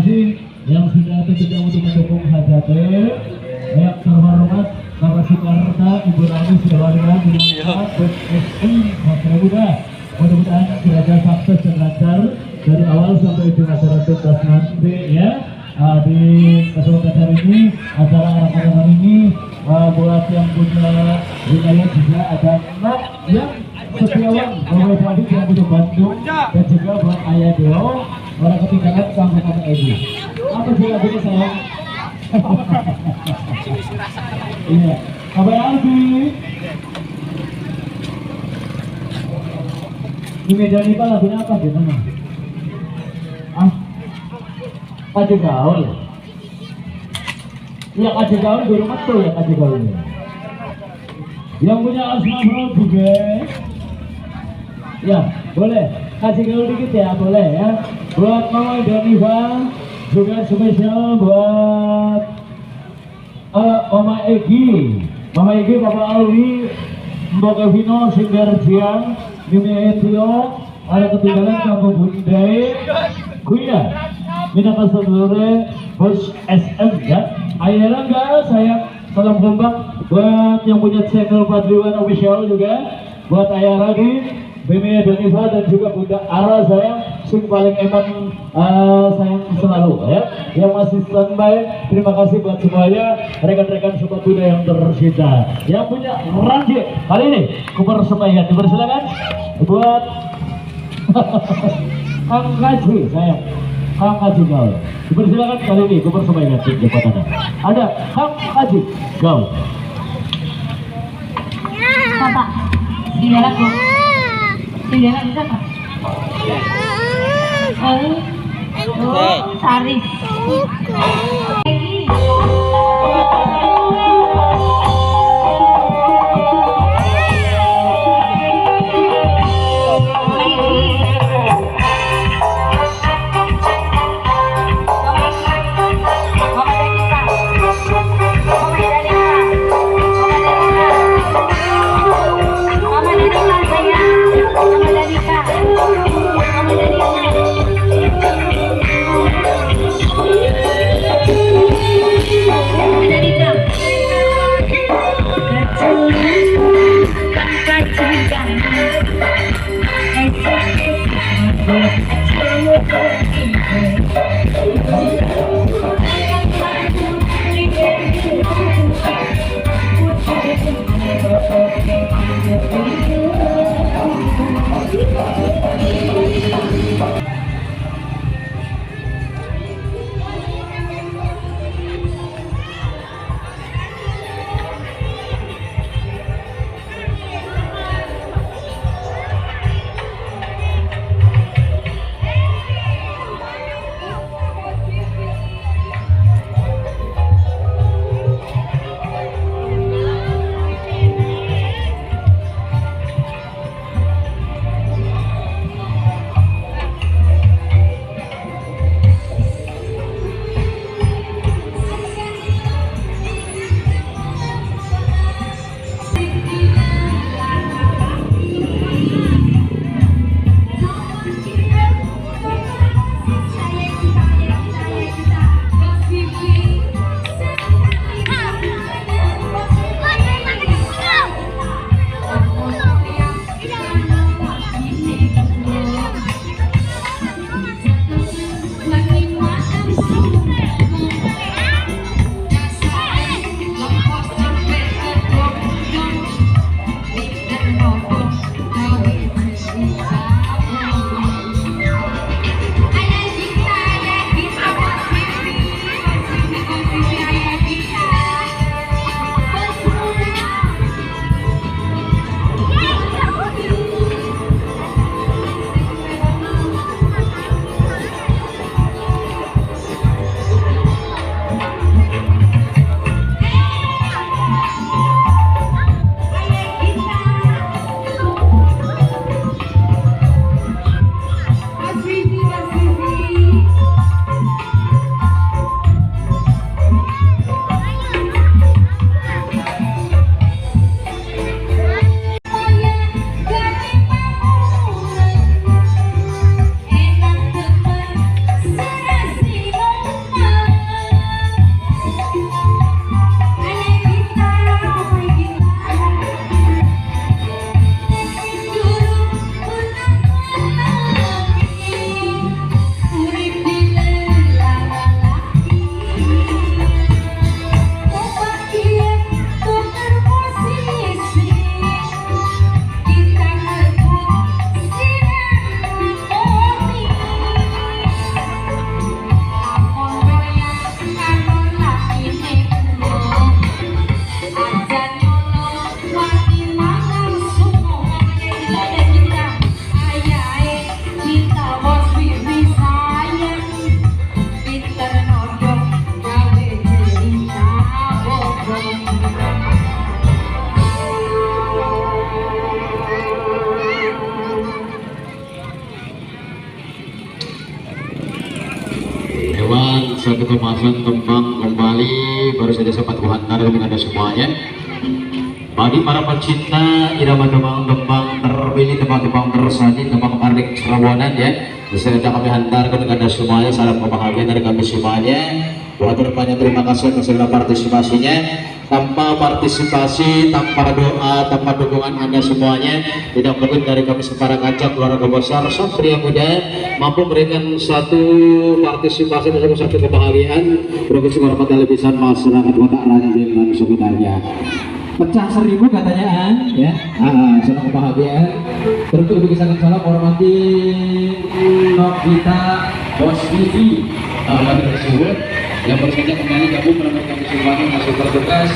kasih yang sudah bersedia untuk mendukung hajatnya. Yang terhormat Bapak Soekarta, Ibu Rani Sirwarga, BSI Matra Muda. Mudah-mudahan belajar sukses dan lancar dari awal sampai ujung acara tuntas nanti ya. Di kesempatan hari ini, acara arak-arakan hari ini, buat yang punya wilayah juga ada anak yang setiawan Bapak Tadi yang punya Bandung dan juga buat Ayah Deo orang ketinggalan sama Kak Edi. Apa sih lagunya sayang? Iya, Kabar Albi. Di medan ini lagunya apa gimana? Kaji gaul. Iya kaji gaul di rumah tuh ya kaji gaulnya. Yang punya asma bro juga. Ya boleh. Kasih gaul dikit ya boleh ya. Buat Mama dan Iva juga spesial buat Mama Egi, Bapak Alwi, Mbak Evino, Singgarjian, Mimi Etio, ada ketinggalan Kampung Bundai, Kuya. Minta seluruh bos SM ya. Ayolah guys, saya salam kompak buat yang punya channel Padriwan Official juga, buat Ayah lagi, Bimi dan Iva dan juga Bunda Ara saya sing paling eman sayang selalu ya. Yang masih standby, terima kasih buat semuanya rekan-rekan sobat Bunda yang tercinta. Yang punya ranjit kali ini kupersembahkan dipersilakan buat Kang Kaji sayang. Kang Haji Gaul. Dipersilakan kali ini kupersembahkan tim jabatan. Ada Kang Haji Gaul. Bapak, tinggalan Bu. Tinggalan bisa Pak? Sari. satu kemasan kembang kembali baru saja sempat kuhantar dengan Anda semuanya. Bagi para pecinta irama tembang-tembang terpilih, tembang-tembang tersaji, tembang Ardik Serawanan ya, bisa kami hantarkan dengan Anda semuanya. Salam kebahagiaan dari kami semuanya. Watur banyak terima kasih atas segala partisipasinya. Tanpa partisipasi, tanpa doa, tanpa dukungan Anda semuanya, tidak mungkin dari kami separa kaca keluarga besar Satria Muda mampu memberikan satu partisipasi dan satu kebahagiaan bagi segala television masyarakat Kota Ranjing dan sekitarnya. Pecah 1000 katanya ya, senang kebahagiaan. Tentu bagi sangat salam hormati Novita Bos TV tersebut yang baru saja kembali gabung bersama kami semuanya masuk bertugas.